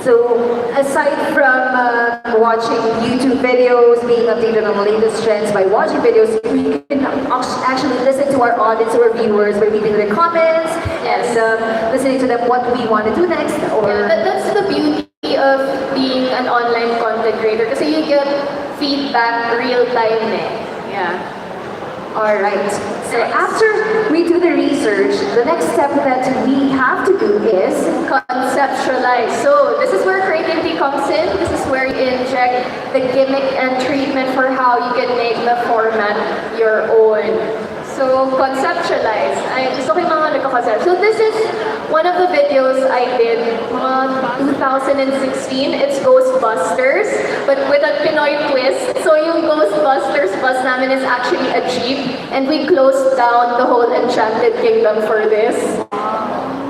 So aside from watching YouTube videos, being updated on the latest trends by watching videos, we can actually listen to our audience, our viewers, by reading their comments, Yes. and listening to them what we want to do next. Or That's the beauty of being an online content creator kasi you get feedback real time eh. Yeah. all right. So after we do the research, the next step that we have to do is Conceptualize. So this is where creativity comes in. This is where you inject the gimmick and treatment for how you can make the format your own. So conceptualize. Ay, gusto ko yung mga nagko-concept. So this is one of the videos I did mga 2016. It's Ghostbusters, but with a Pinoy twist. So yung Ghostbusters bus namin is actually a jeep, and we closed down the whole Enchanted Kingdom for this.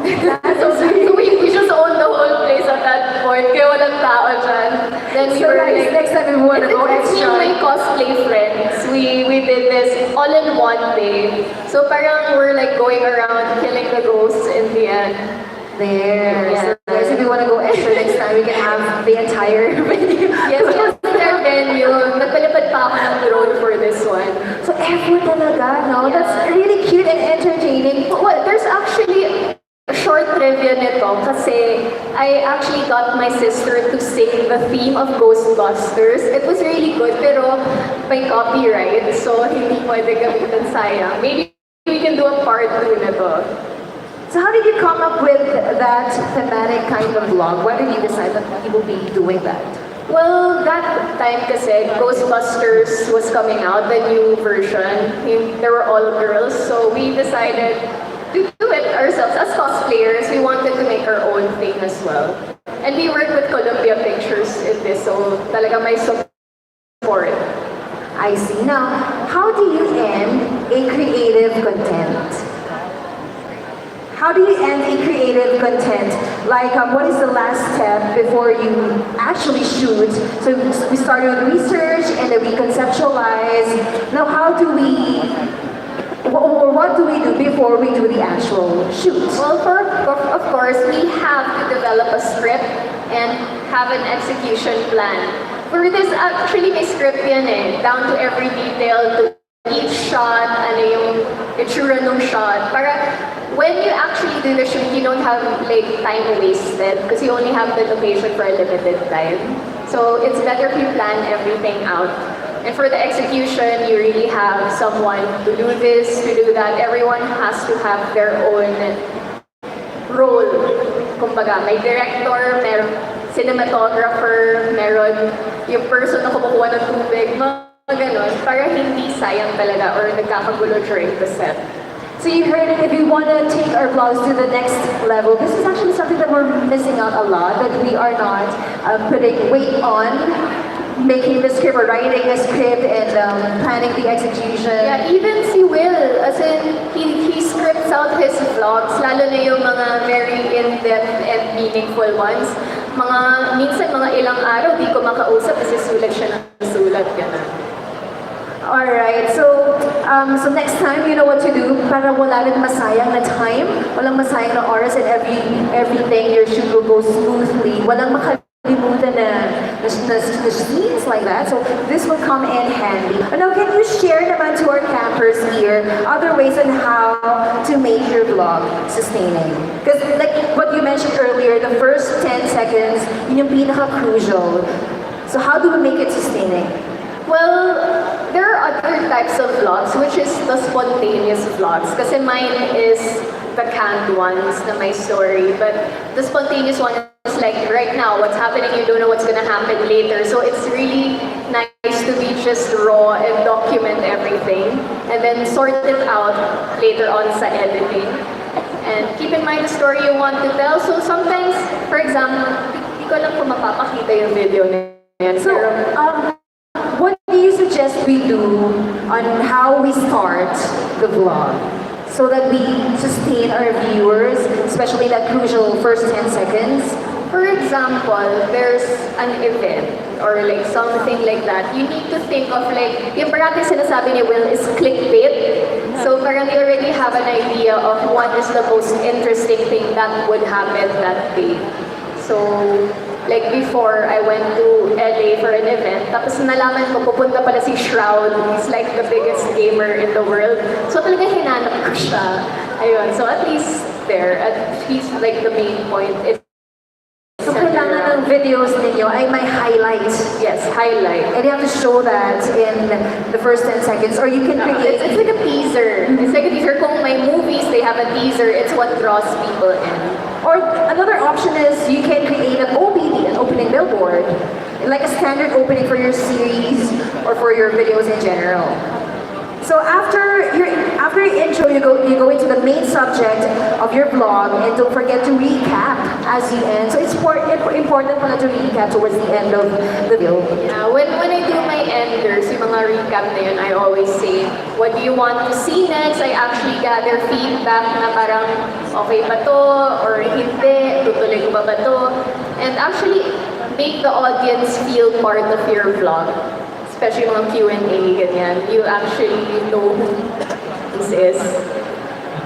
So we just owned the whole place at that point, kaya walang tao dyan. Then we so were guys, like, next time we want to go it's me and my extra. cosplay friends. We did this all in one day. So parang we're like going around killing the ghosts in the end. There. Yeah. So guys, if we want to go extra next time, we can have the entire video. Yes, yes, their venue. Nagpalipad pa ako ng drone for this one. So effort talaga, no? Yeah. That's really cute and entertaining. Well, there's actually a short trivia nito kasi I actually got my sister to sing the theme of Ghostbusters. It was really good pero may copyright so hindi pwede gamitin, sayang. Maybe we can do a part 2 nito. So how did you come up with that thematic kind of vlog? Why did you decide that you will be doing that? Well, that time kasi Ghostbusters was coming out, the new version. They were all girls, so we decided to do it ourselves. As cosplayers, we wanted to make our own thing as well. And we worked with Columbia Pictures in this, so talaga may support. I see. Now, how do you end a creative content? How do you end a creative content? Like, what is the last step before you actually shoot? So we started with research and then we conceptualize. Now, how do we, or what do we do before we do the actual shoot? Well, of course, we have to develop a script and have an execution plan. For this, actually may script yan eh, down to every detail, to each shot, ano yung itsura ng shot. Para when you actually do the shoot, you don't have like time wasted because you only have the location for a limited time. So it's better if you plan everything out. And for the execution, you really have someone to do this, to do that. Everyone has to have their own role. Kumbaga, may director, meron cinematographer, meron yung person na kumukuha ng tubig, mga ganon, para hindi sayang talaga or nagkakagulo during the set. So you heard it, if you want to take our vlogs to the next level, this is actually something that we're missing out a lot, that we are not putting weight on, making the script or writing a script and planning the execution. Yeah, even si Will, as in, he scripts out his vlogs, lalo na yung mga very in-depth and meaningful ones. Minsan mga ilang araw, di ko makausap kasi sulat siya ng sulat, gano'n. Alright, so next time, you know what to do para wala rin masayang na time, walang masayang na oras and everything, your shoot will go smoothly. Walang makalimutan na scenes like that, so this will come in handy. Now, can you share naman to our campers here other ways on how to make your vlog sustaining? Because like what you mentioned earlier, the first 10 seconds, yun yung pinaka-crucial. So how do we make it sustaining? Well, there are other types of vlogs, which is the spontaneous vlogs. Kasi mine is the canned ones na my story. But the spontaneous one is like, right now, what's happening, you don't know what's gonna happen later. So it's really nice to be just raw and document everything. And then sort it out later on sa editing. And keep in mind the story you want to tell. So sometimes, for example, hindi ko lang kung mapapakita yung video na yan. So, what do you suggest we do on how we start the vlog so that we sustain our viewers, especially that crucial first 10 seconds? For example, there's an event or like something like that. You need to think of like, yung parang sinasabi ni Will is clickbait. So parang you already have an idea of what is the most interesting thing that would happen that day. So Like before, I went to LA for an event, tapos nalaman ko, pupunta pala si Shroud. He's like the biggest gamer in the world. So talaga hinanap ko siya. Ayun, so at least there, he's like the main point. So kailangan ng videos ninyo ay may highlights. Yes, highlight. And you have to show that in the first 10 seconds. Or you can create... It's like a teaser. It's like a teaser. Kung may movies, they have a teaser. It's what draws people in. Or another option is you can create an OBD, an opening billboard. Like a standard opening for your series or for your videos in general. So after your intro, you go into the main subject of your vlog, and don't forget to recap as you end. So it's important pala to recap towards the end of the video. Yeah, when I do my enders, yung mga recap na yun, I always say, what do you want to see next? I actually gather feedback na parang, okay ba to? Or hindi? Tutuloy ko ba to? And actually, make the audience feel part of your vlog. Especially mga Q&A, ganyan. You actually know who this is.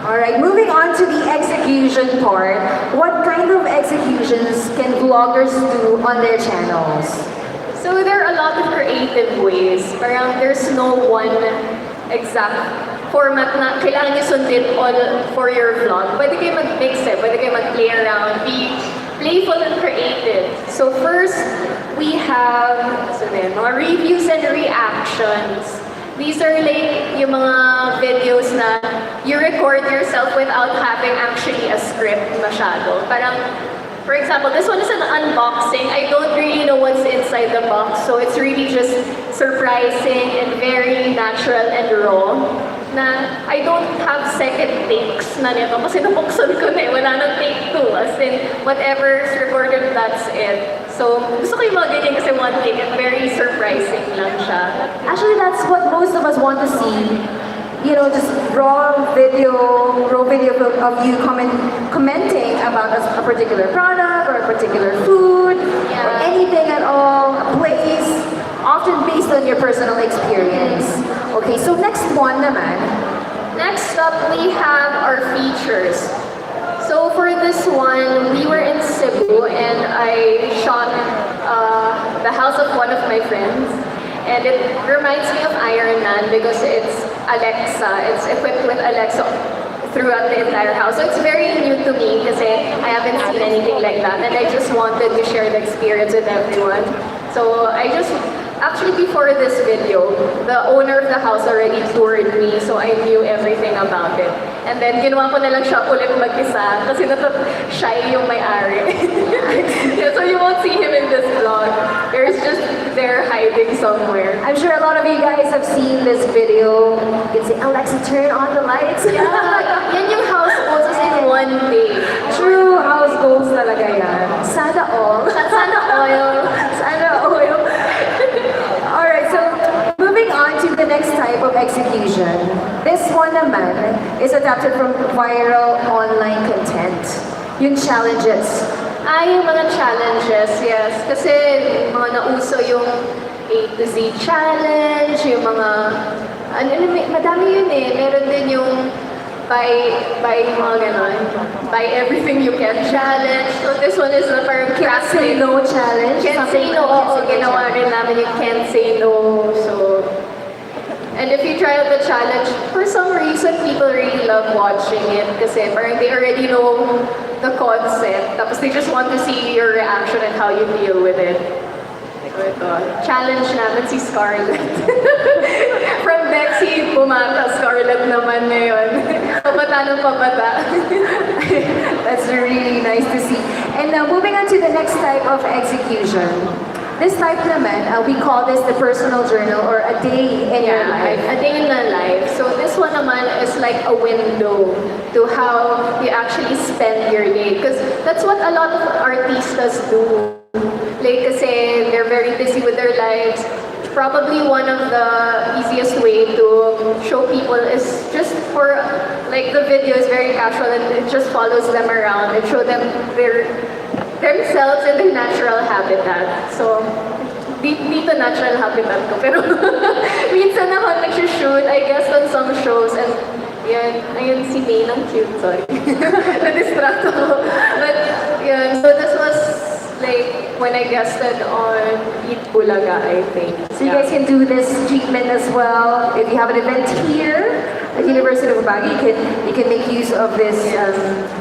Alright, moving on to the execution part. What kind of executions can vloggers do on their channels? So there are a lot of creative ways. Parang there's no one exact format na kailangan nyo sundin all for your vlog. Pwede kayo mag-mix pwede kayo mag-play around, be playful and creative. So first, we have mga reviews and reactions. These are like yung mga videos na you record yourself without having actually a script masyado. Parang, for example, this one is an unboxing. I don't really know what's inside the box, so it's really just surprising and very natural and raw. Na I don't have second takes na nito kasi nabuksan ko na wala nang take 2. As in, whatever's recorded, that's it. So, gusto ko yung mga ganyan kasi one take and very surprising lang siya. Actually, that's what most of us want to see. You know, just raw video of you commenting about a particular product or a particular food or anything at all, a place, often based on your personal experience. Okay, so next one naman. Next up, we have our features. So for this one, we were in Cebu and I shot the house of one of my friends. And it reminds me of Iron Man because it's Alexa. It's equipped with Alexa throughout the entire house. So it's very new to me kasi I haven't seen anything like that. And I just wanted to share the experience with everyone. So actually before this video, the owner of the house already toured me, so I knew everything about it. And then ginawa ko na lang siya ulit mag-isa kasi shy yung may-ari. Yeah, so you won't see him in this vlog. There's just there hiding somewhere. I'm sure a lot of you guys have seen this video. You can say, Alexa, turn on the lights. Yeah, yan yung house goals in one day. True house goals talaga yan. Sana all. Sana oil. Sana oil. Alright, so moving on to the next type of execution. This one naman is adapted from viral online content. Yung challenges. Yung mga challenges, yes. Kasi mga nauso yung A to Z challenge, yung mga, madami yun eh. Meron din yung buy mga ganon. Buy everything you can challenge. So this one is the parang Can't say no challenge. Can't say no, oo, ginawa rin namin yung can't say no. So, and if you try out the challenge, for some reason, people really love watching it kasi parang they already know the concept. Tapos they just want to see your reaction and how you deal with it. So ito, challenge namin si Scarlett. From Dexy, bumata, Scarlett naman ngayon. Pabata ng pabata. That's really nice to see. And now moving on to the next type of execution. This type naman, we call this the personal journal or a day in your life. A day in the life. So this one naman is like a window to how you actually spend your day. Because that's what a lot of artistas do. Like kasi they're very busy with their lives. Probably one of the easiest way to show people is just for, like the video is very casual and it just follows them around and show them themselves in their natural habitat. So, dito natural habitat ko. Pero, minsan ako nag-shoot, I guess, on some shows and yan, ayun si May ng cute, sorry. Na-distract ako. But, yun, so this was like when I guested on Eat Bulaga, I think. So you guys can do this treatment as well. If you have an event here at University of Baguio, you can make use of this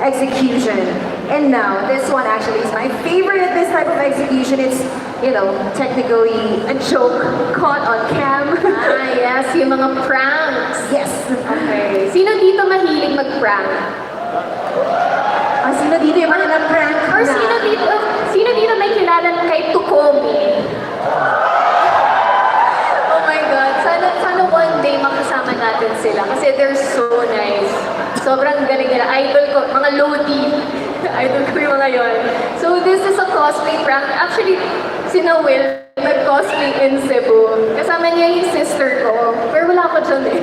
execution. And now, this one actually is my favorite at this type of execution. It's, you know, technically a joke caught on cam. Yes, yung mga pranks. Yes. Okay. Sino dito mahilig mag-prank? Sino dito yung mga na-prank Or na? sino dito may kilala kay Tukomi? Oh my God, sana one day makasama natin sila kasi they're so nice. Sobrang galing nila. Idol ko, mga Lodi. Idol ko yung mga yon. So this is a cosplay prank. Actually, si Will nag-cosplay in Cebu. Kasama niya yung sister ko. Pero wala ko dyan eh.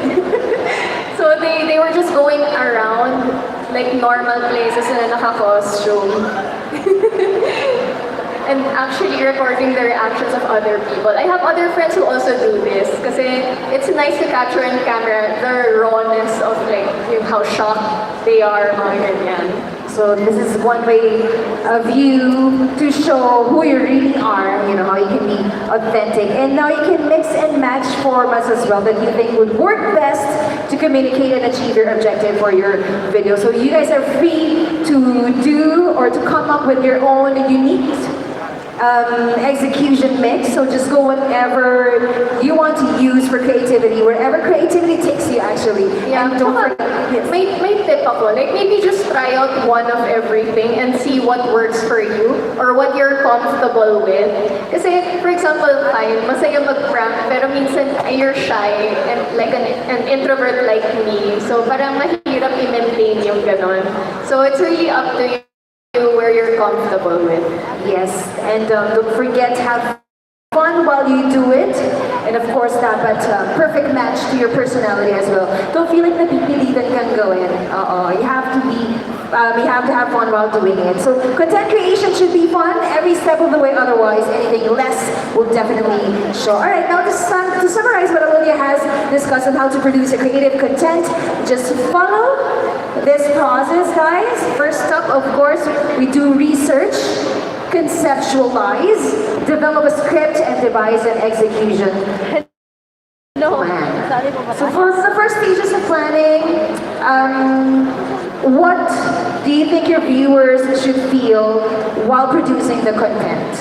So they were just going around like normal places na naka-costume. And actually recording the reactions of other people. I have other friends who also do this kasi it's nice to capture on camera the rawness of like how shocked they are, mga ganyan. So this is one way of you to show who you really are, you know, how you can be authentic. And now you can mix and match formats as well that you think would work best to communicate and achieve your objective for your video. So you guys are free to do or to come up with your own unique execution mix. So just go whatever you want to use for creativity, wherever creativity takes you actually. Yeah, And don't forget, yes. may tip ako. Like maybe just try out one of everything and see what works for you or what you're comfortable with. Kasi, for example, fine, masaya mag-prank, pero minsan you're shy and like an introvert like me. So parang mahirap i-maintain yung ganon. So it's really up to you where you're comfortable with. Yes, and don't forget to have fun while you do it. And of course, dapat perfect match to your personality as well. Don't feel like napipilitan kang gawin. You have to be, you have to have fun while doing it. So content creation should be fun every step of the way. Otherwise, anything less will definitely show. All right, now to summarize what Alodia has discussed on how to produce a creative content, just follow this process, guys. First up, of course, we do research, conceptualize, develop a script, and devise an execution plan. So for the first stages of planning, what do you think your viewers should feel while producing the content?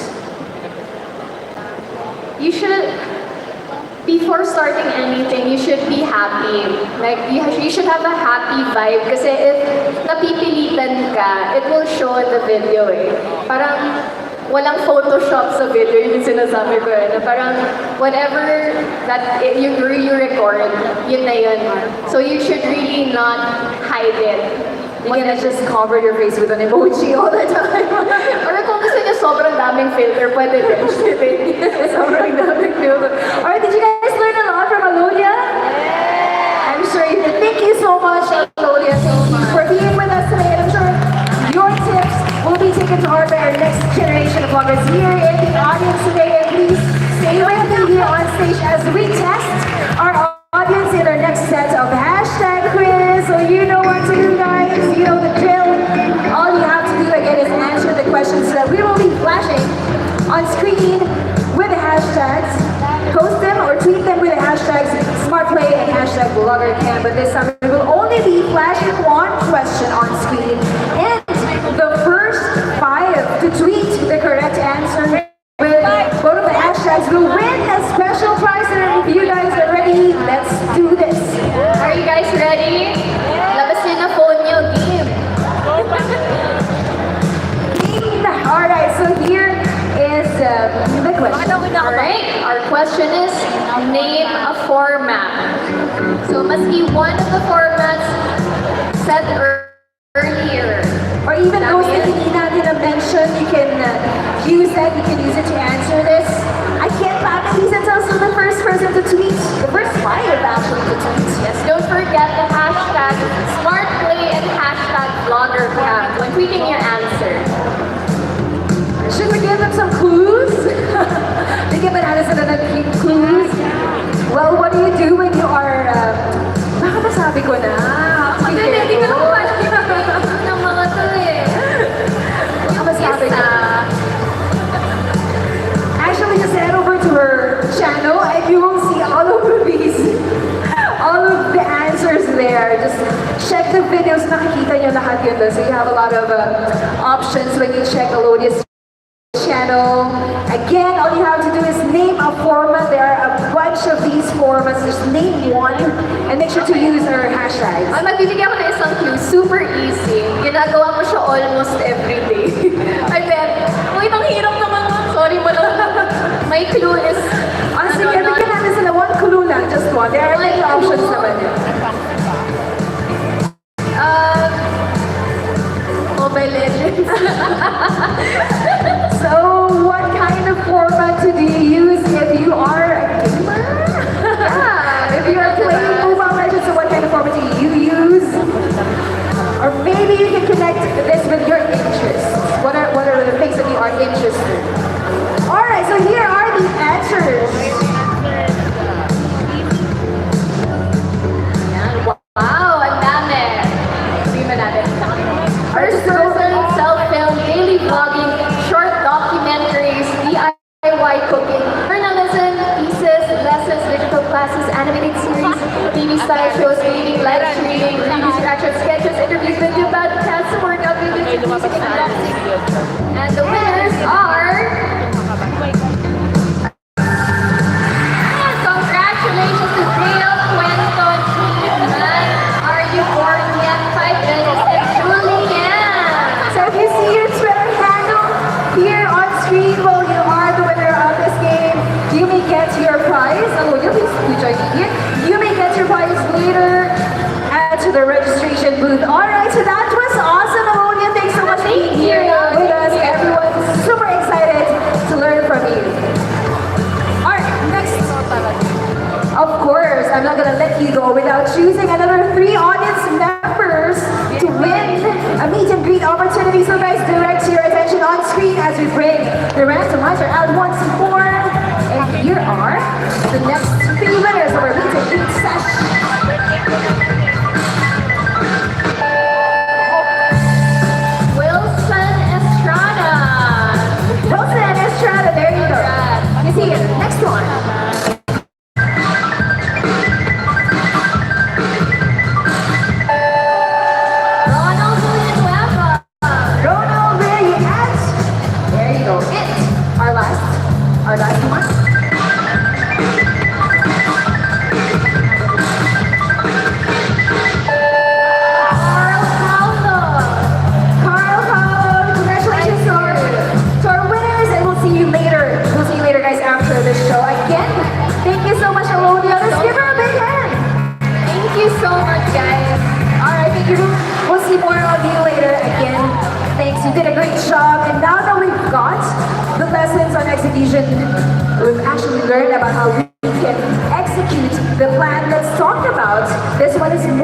You should, before starting anything, you should be happy. Like, you should have a happy vibe. Kasi if napipilitan ka, it will show in the video eh. Parang walang Photoshop sa video, yun yung sinasabi ko eh. Na parang whatever that you record, yun na yun. So you should really not hide it. You can just cover your face with an emoji all the time. Or kung gusto niya sobrang daming filter, pwede din. Sobrang daming filter. Alright, did you guys learn a lot from Alodia? I'm sure you did. Thank you so much, Alodia, for being with us today. And I'm sure your tips will be taken to heart by our next generation of vloggers here in the audience today. And please stay with me here on stage as we test our audience in our next set of hashtag quiz. So you know what to do, guys. You know the drill. All you have to do again is answer the questions that we will be flashing on screen with the hashtags. Post them or tweet them with the hashtags SmartPlay and hashtag BloggerCam. But this time we will only be flashing one question on screen. And the first 5 to tweet the correct answer with both of the hashtags will win a special prize. And if you guys are ready, let's do this. Are you guys ready? Labas niyo na phone niyo, game. Alright, so here is the question. Alright, our question is, name a format. So must be one of the formats said earlier. Or even those that hindi natin na-mention, you can use that, you can use it to answer this. I can't actually tell us who's the first person to tweet. The first 5 actually to tweet. Yes, don't forget the hashtag SmartPlay and hashtag BloggerCam when tweeting your answer. Should we give them some clues? Bigyan ba natin sila ng clues? Well, what do you do when you are, baka masabi ko na? Hindi ko naman pala ng mga to eh. Baka masabi ko na. niyo lahat yun doon. So you have a lot of options when you check Alodia's channel. Again, all you have to do is name a format. There are a bunch of these formats. Just name one and make sure to use our hashtags. Ay, magbibigay ako ng isang clue. Super easy. Ginagawa mo siya almost every day. Ay, Ben. Wait, ang hirap naman nun. Sorry mo lang. My clue is... Sige, bigyan natin sila one clue lang. Just one. There are many options naman yun. Mobile Legends. So, what kind of format do you use if you are a gamer? Yeah, if you are playing Mobile Legends, so what kind of format do you use? Or maybe you can connect this with your interests. What are the things that you are interested in? Alright, so here are the answers. Wow, ang dami. Sabihin mo natin. First person, self-film, daily vlogging, short documentaries, DIY cooking, journalism, pieces, lessons, digital classes, animated series, TV style shows, gaming, live streaming, reviews, reactions, sketches, interviews, video podcasts, workout videos, music, and dancing. And the winners are... Congratulations to Dale, Quentin, Ethan, Are You Born Yet? 5 Dennis, and Julianne. So if you see your Twitter handle here on screen while you are the winner of this game, you may get your prize. Oh, you'll be joining here. You may get your prize later at the registration booth. Alright, so that was awesome, Alodia. Thanks so much for being here with us. Everyone's super excited to learn from you. Alright, next. Of course, I'm not gonna let you go without choosing another 3 audience members to win a meet and greet opportunity. So guys, direct your attention on screen as we bring the randomizer out once more. And here are the next 3 winners of our meet and greet session. Wilson Estrada. Wilson Estrada, there you go. You see it. Next one. Ronald Villanueva. Ronald Reyes. There you go. It. Our last one. Carl Calvo. Carl Paolo, congratulations to our winners, and we'll see you later. We'll see you later, guys, after this show. Again, thank you so much, Alodia. Let's give her a big hand. Thank you so much, guys. All right, thank you. We'll see more of you later. Again, thanks. You did a great job. And now that we've got the lessons on execution, we've actually learned about how we can execute the plan. Let's talk about this one is more